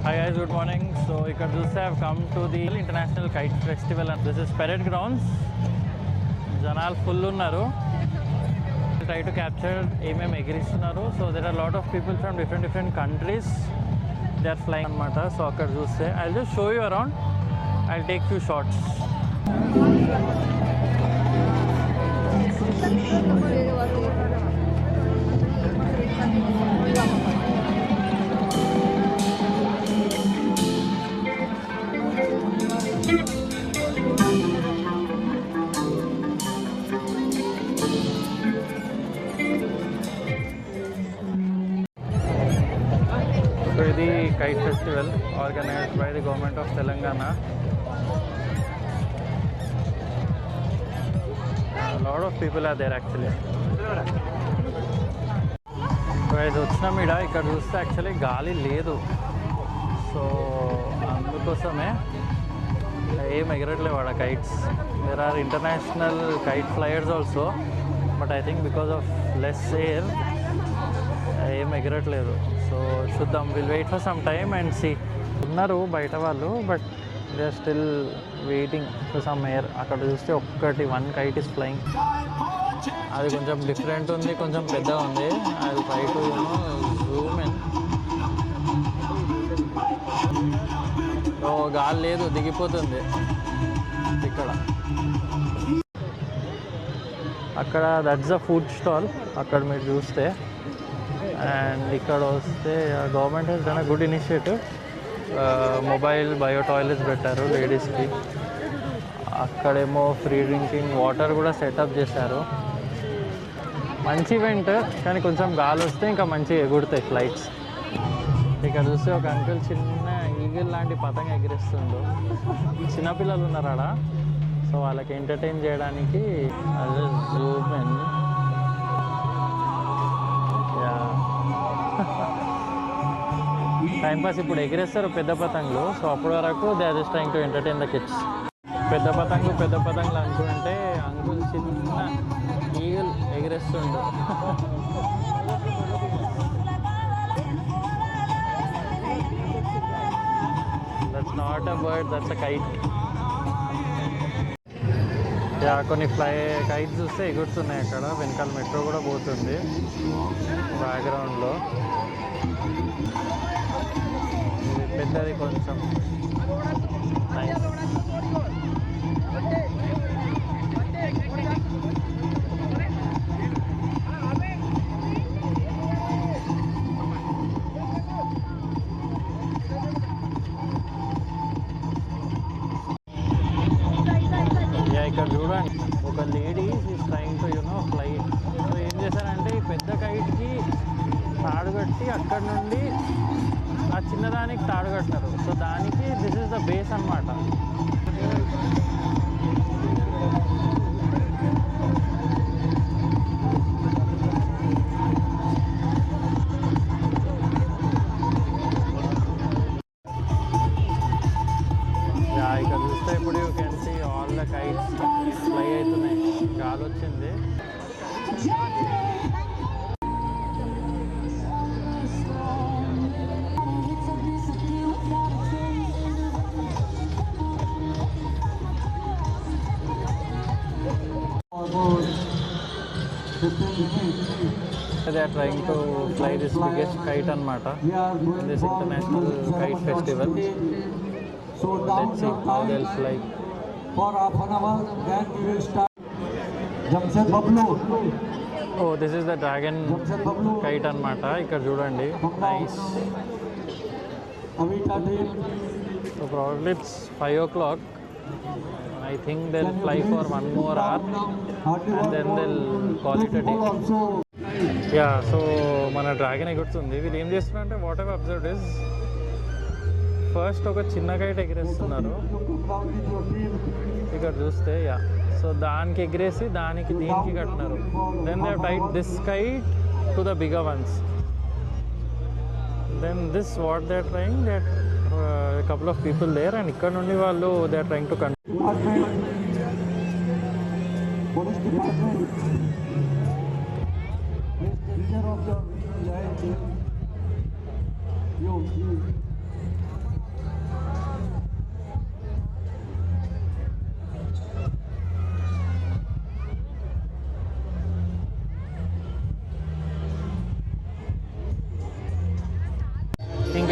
Hi guys, good morning. So ఇక్కడ చూస్తే I have come to the International Kite Festival and this is parade grounds. జనాలు full ఉన్నారు. Try to capture ఏమేమి ఎగిరిస్తున్నారు. So there are a lot of people from different countries. They are flying అన్నమాట. So అక్కడ చూస్తే I'll just show you around. I'll take few shots. So ఇది kite festival organized by the government of Telangana. A lot of people are there actually. Guys, వచ్చినాం ఇక్కడ చూస్తే actually గాలి లేదు. So అందుకోసమే ఏం ఎగరట్లేవు ఆడ kites. There are international kite flyers also, but I think because of less air ఏం ఎగరట్లేదు. సో చూద్దాం, will wait for some time and see. ఉన్నారు బయట వాళ్ళు, but they are still waiting for some air. అక్కడ చూస్తే ఒక్కటి వన్ కైట్ ఇస్ ఫ్లయింగ్. అది కొంచెం డిఫరెంట్ ఉంది, కొంచెం పెద్దగా ఉంది. అది ట్రై టు జూమ్ ఇన్. ఓ గాలి లేదు, దిగిపోతుంది ఇక్కడ. అక్కడ దట్స్ ద ఫుడ్ స్టాల్ అక్కడ మీరు చూస్తే. అండ్ ఇక్కడ వస్తే government has done a good initiative. Mobile bio toilets పెట్టారు లేడీస్కి. అక్కడేమో ఫ్రీ డ్రింకింగ్ వాటర్ కూడా సెటప్ చేశారు. మంచి ఈవెంట్, కానీ కొంచెం గాలి వస్తే ఇంకా మంచిగా ఎగురుతాయి ఫ్లైట్స్. ఇక్కడ చూస్తే ఒక అంకుల్ చిన్న ఈగిల్ లాంటి పతంగ ఎగిరిస్తుండు. చిన్నపిల్లలు ఉన్నారు ఆడ, సో వాళ్ళకి ఎంటర్టైన్ చేయడానికి అదే జూమ్ ఇన్. టైంపాస్ ఇప్పుడు ఎగిరేస్తారు పెద్ద పతంగులు. సో అప్పటి వరకు they are just trying to entertain the kids. పెద్ద పతంగులు అనుకుంటే అంకుల్ చిన్న ఈగల్ ఎగిరేస్తుండు. That's not a bird, that's a kite. కొన్ని కైట్స్ చూస్తే ఎగురుతున్నాయి అక్కడ. వెనకాల మెట్రో కూడా పోతుంది బ్యాక్గ్రౌండ్లో. ఇది పెద్దది కొంచెం నైస్. ఇక్కడ చూడండి, ఒక lady is trying to fly. So ఏం చేశారంటే ఈ పెద్ద కైట్కి తాడు కట్టి అక్కడ నుండి ఆ చిన్నదానికి తాడు కట్టారు. సో దానికి దిస్ ఈజ్ ద బేస్ అన్నమాట. ఇక్కడ చూస్తే ఇప్పుడు you can see all the kites fly అవుతున్నాయి. గాలి వచ్చింది. They are trying to fly this biggest kite anamata in this international kite festival. So let's see how they'll fly. For half an hour, then we will start. Jamshed Bablu. Oh, this is the dragon kite anamata. Ikkada chudandi, nice. So probably it's 5 o'clock. I think they'll fly for one more hour and then they'll call it a day. Yeah, so మన dragon ఎగురుతుంది. వీళ్ళు ఏం చేస్తున్నారంటే, what ever observed is, first ఒక చిన్న kite ఎగిరేస్తున్నారు ఇక్కడ చూస్తే. Yeah, so దానికి ఎగిరేసి దీనికి కట్టినారు. Then they have tied this kite to the bigger ones. Then this what they are trying, they a couple of people there, and ఇక్కడ నుండి వాళ్ళు they are trying to Police department. Please take care of the you.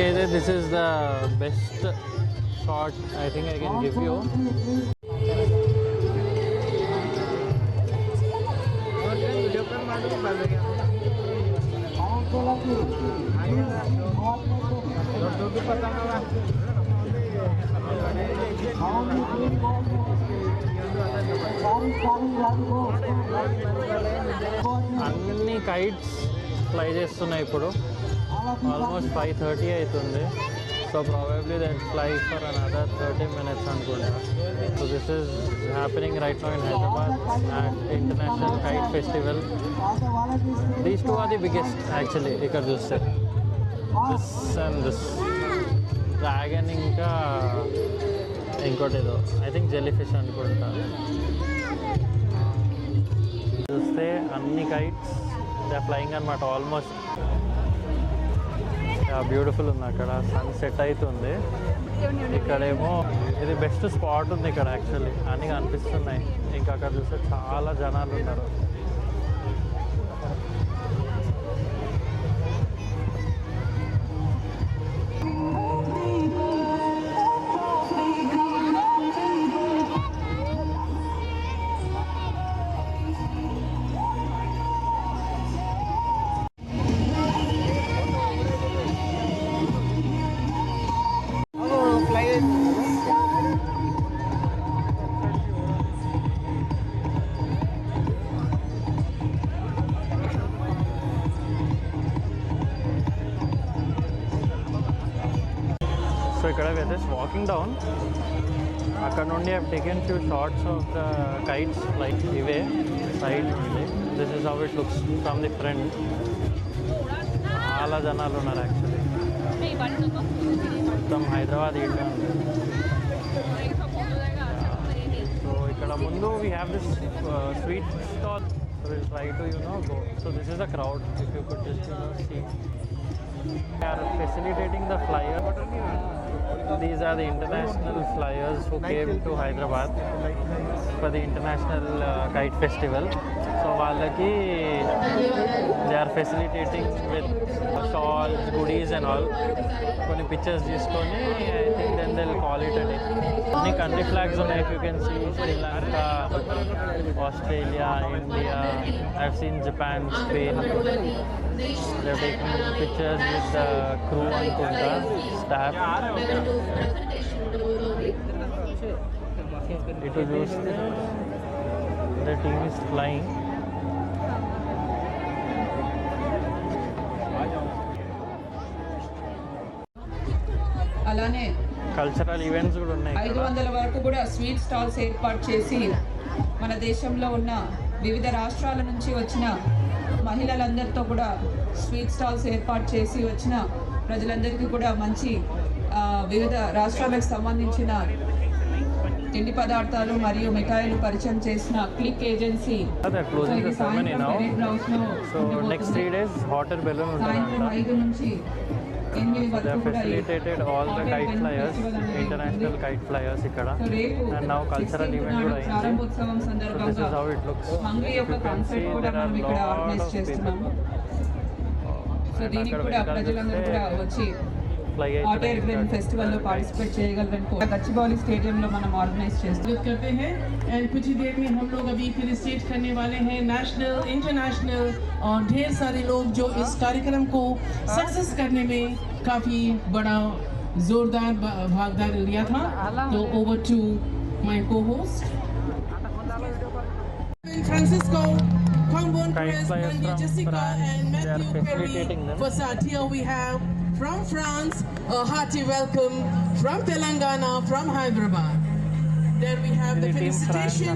ఇప్పటికైతే this is the best shot I think I can give you. అన్ని kites fly చేస్తున్నాయి ఇప్పుడు. Almost 5:30 అవుతుంది. So probably that fly for another 30 minutes అనుకుంటా. So this is happening right now in Hyderabad at international kite festival. These two are the biggest actually ఇక్కడ చూస్తే. This and this dragon, ఇంకా ఇంకోటి ఏదో I think jelly fish అనుకుంటా. చూస్తే అన్ని kites they are flying అనమాట. ఆల్మోస్ట్ బ్యూటిఫుల్ ఉంది. అక్కడ సన్సెట్ అవుతుంది. ఇక్కడేమో ఇది బెస్ట్ స్పాట్ ఉంది ఇక్కడ యాక్చువల్లీ. అన్నీ కనిపిస్తున్నాయి. ఇంకా అక్కడ చూస్తే చాలా జనాలు ఉన్నారు. సో ఇక్కడ వెదర్స్ వాకింగ్ డౌన్. అక్కడ నుండి I taken few shots of the kites like ఇవే సైడ్ నుండి. This is how it looks from the front. చాలా జనాలు ఉన్నారు యాక్చువల్లీ. మొత్తం హైదరాబాద్ ఈడ్లో ఉంది. సో ఇక్కడ ముందు we have this sweet stall. So will try to go. So this is the crowd. If you could just see. They are facilitating the flyer. These are the international flyers who came to Hyderabad for the international kite festival. So వాళ్ళకి they are facilitating with stalls, goodies and all. కొన్ని pictures తీసుకొని I think then they'll call it a day. అన్ని country flags ఉన్నాయి. If you can see Sri Lanka, Australia, India. I've seen Japan, Spain. They're taking pictures with the crew అనుకుంటా, staff. ఇటు చూస్తే the team is flying. అలానే cultural events కూడా ఉన్నాయి. 500 వరకు కూడా స్వీట్ స్టాల్స్ ఏర్పాటు చేసి మన దేశంలో ఉన్న వివిధ రాష్ట్రాల నుంచి వచ్చిన మహిళలందరితో కూడా స్వీట్ స్టాల్స్ ఏర్పాటు చేసి వచ్చిన ప్రజలందరికీ కూడా మంచి వివిధ రాష్ట్రాలకు సంబంధించిన తిండి పదార్థాలు మరియు మిఠాయిలు పరిచయం చేసిన click agency. Next 3 days hotter balloon సాయంత్రం 5 నుంచి 8 వరకు కూడా all the kite flyers, international kite flyers ఇక్కడ. And now cultural event కూడా అయింది. ప్రారంభోత్సవం సందర్భంగా This is how it looks. Hungry యొక్క కాన్సర్ట్ కూడా మనం ఇక్కడ ఆర్గనైజ్ చేస్తున్నాము. సో దీనికి కూడా ప్రజలందరూ కూడా వచ్చి హాట్ ఎయిర్ బెలూన్ ఫెస్టివల్లో పార్టిసిపేట్ చేయగలరని గచ్చిబౌలి స్టేడియంలో మనం ఆర్గనైజ్ చేస్తున్నాం. करते हैं एंड कुछ ही देर में हम लोग अभी फेलिसिटेट करने वाले हैं नेशनल, इंटरनेशनल और ढेर सारे लोग जो इस कार्यक्रम को सक्सेस करने में काफ़ी बड़ा जोरदार भागीदार लिया था. तो over to my co-host Francisco, Combon, Perez, Manya, Jessica and Matthew Perry. For Satya we have from France a hearty welcome, from Telangana, from Hyderabad. There we have the felicitation,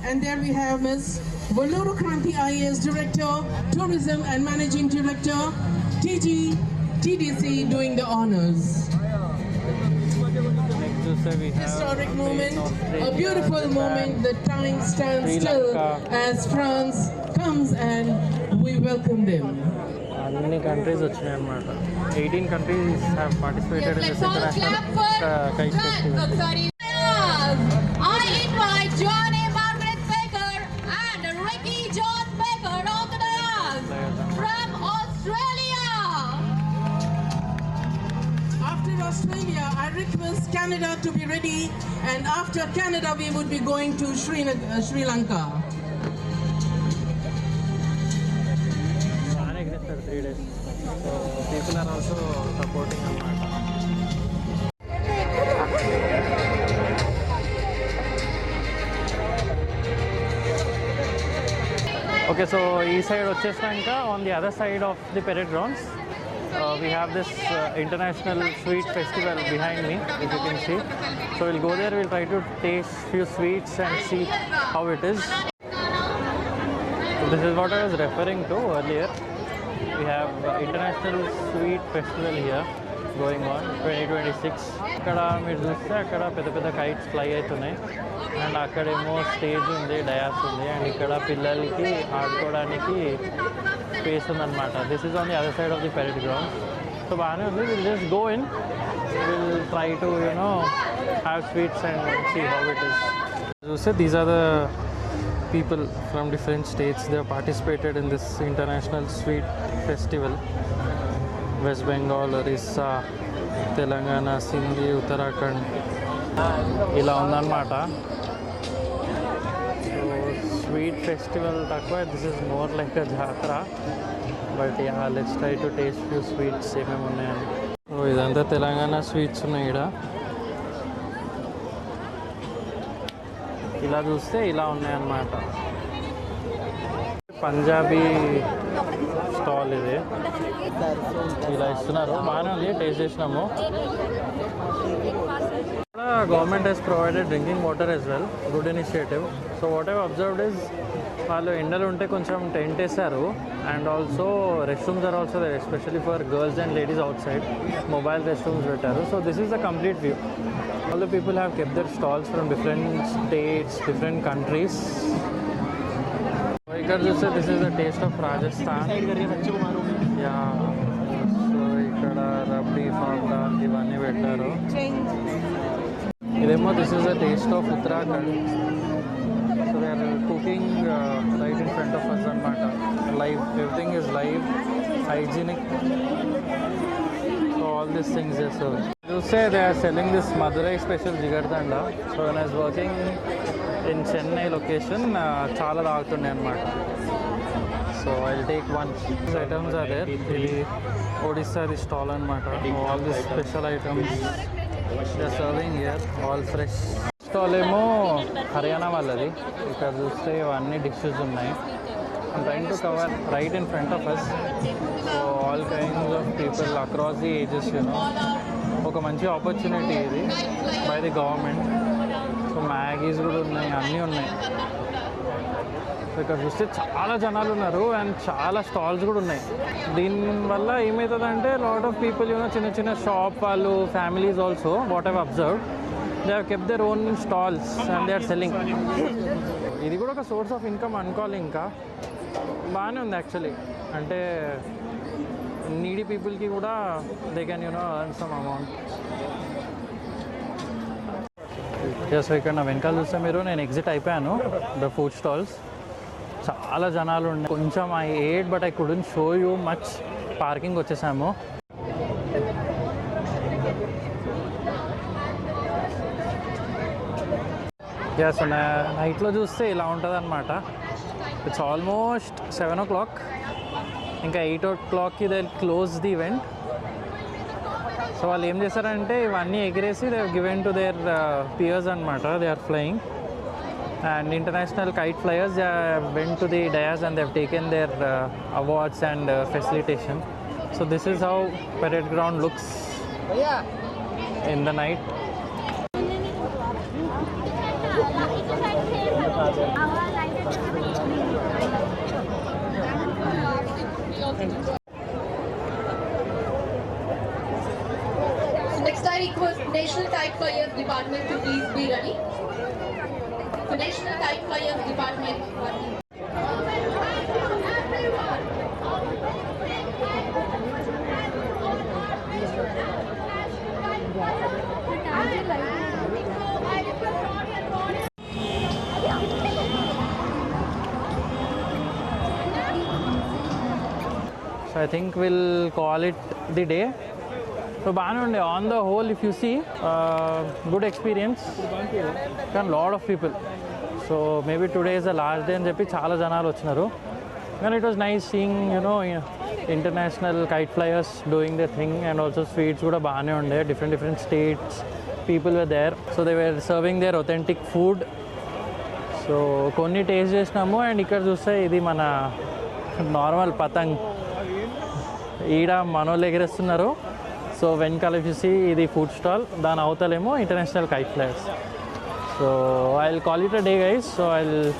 and there we have Ms. Valluru Kranti IAS Director, Tourism and Managing Director, TDC doing the honors. Historic moment, a beautiful moment. The time stands still as France comes and we welcome them. అన్ని countries వచ్చినాయి అన్నమాట. 18 countries have participated in this international kite festival. I invite Johnny Margaret Baker and Ricky John Baker on the dance from Australia. Australia, I request Canada to be ready, and after Canada, we would be going to Sri Lanka. బాగానే ఎగిరేస్తారు 3 days. So people are also supporting అన్నమాట. Okay, so ఈ side వచ్చేసినాక on the other side of the parade grounds we have this international sweet festival behind me, as you can see. So we'll go there, we'll try to taste few sweets and see how it is. So this is what I was referring to earlier. We have international sweet festival here going on 2026. అక్కడ మీరు చూస్తే అక్కడ పెద్ద పెద్ద kites fly అవుతున్నాయి and అక్కడేమో stage ఉంది, dais ఉంది అండ్ ఇక్కడ పిల్లలకి ఆడుకోవడానికి స్పేస్ ఉందన్నమాట. This is on the other side of the parade ground. So బాగానే ఉంది. Will just go in, will try to have sweets and see how it is. చూస్తే these are the people from different states. They have participated in this international sweet festival. West Bengal, Orissa, Telangana, Sindhi, Uttarakhand. ఇలా ఉందన్నమాట. So sweet festival తక్కువ, this is more like a jatara. But yeah, let's try to taste few sweets ఏమేమి ఉన్నాయని. So ఇదంతా Telangana sweets ఉన్నాయి ఇక్కడ. ఇలా చూస్తే ఇలా ఉన్నాయన్నమాట. పంజాబీ స్టాల్ ఇది, ఇలా ఇస్తున్నారు. బాగానే ఉంది, టేస్ట్ చేసినాము. Government has provided drinking water as well, good initiative. So what I've observed is వాళ్ళు ఎండలు ఉంటే కొంచెం టెంట్ వేశారు and also rest rooms are also there, especially for girls and ladies outside. Mobile rest rooms పెట్టారు. So this is the complete view. All the people have kept their stalls from different states, different countries. ఇక్కడ చూస్తే this is the taste of Rajasthan. Yeah, so ఇక్కడ రబ్డీ, ఫాఫ్డా ఇవన్నీ పెట్టారు. ఇదేమో this is the taste of Uttarakhand. So they are cooking right in front of us అన్నమాట. Live, everything is live, hygienic. So all these things are served. You say they are selling this Madurai special Jigardanda. So when I was working in Chennai location, chala తాగుతుండే అన్నమాట. So I'll take one. These items are there. ఇది Odisha the stall అన్నమాట. All these special items they are serving here, all fresh. Stall ఏమో హర్యానా వాళ్ళది. ఇక్కడ చూస్తే ఇవన్నీ dishes ఉన్నాయి. I'm trying to cover right in front of us. So all kinds of people across the ages, ఒక మంచి opportunity ఇది by the government. So Maggie's కూడా ఉన్నాయి, అన్నీ ఉన్నాయి. సో ఇక్కడ చూస్తే చాలా జనాలు ఉన్నారు అండ్ చాలా స్టాల్స్ కూడా ఉన్నాయి. దీనివల్ల ఏమవుతుందంటే లాట్ ఆఫ్ పీపుల్ చిన్న చిన్న షాప్ వాళ్ళు, families also, what I've observed, they have kept their own stalls and they are selling. ఇది కూడా ఒక సోర్స్ ఆఫ్ ఇన్కమ్ అనుకోవాలి. ఇంకా బాగానే ఉంది యాక్చువల్లీ. అంటే నీడీ పీపుల్కి కూడా they can earn some amount. So ఇక్కడ నా వెనకాల చూస్తే మీరు, నేను ఎగ్జిట్ అయిపోయాను ద ఫుడ్ స్టాల్స్. చాలా జనాలు ఉన్నాయి. కొంచెం I ate but I couldn't show you much. Parking వచ్చేసాము. సో నైట్లో చూస్తే ఇలా ఉంటుంది అనమాట. It's almost 7 o'clock. ఇంకా 8 o'clockకి they close the event. So వాళ్ళు ఏం చేశారంటే ఇవన్నీ ఎగిరేసి they given to their peers అనమాట. They are flying and international kite flyers they went to the dais and they have taken their awards and felicitation. So this is how parade ground looks in the night. Next I request National Kite Flyers Department to please be ready. The National Kite Flyers Department. So I think we'll call it the day. So బాగానే ఉండే on the whole if you see good experience కానీ lot of people. So maybe today is the last day అని చెప్పి చాలా జనాలు వచ్చినారు. కానీ it was nice seeing international kite flyers doing the thing and also sweets కూడా బాగానే ఉండే. Different states people were there. So they were serving their authentic food. So కొన్ని టేస్ట్ చేసినాము. అండ్ ఇక్కడ చూస్తే ఇది మన నార్మల్ పతంగ్ ఈడ మనోళ్ళు ఎగరేస్తున్నారు. సో వెనకాల చూసి ఇది ఫుడ్ స్టాల్, దాని అవతలేమో international kite flyers. So I will call it a day guys. So I will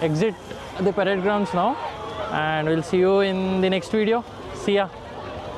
exit the parade grounds now and we'll see you in the next video. See ya.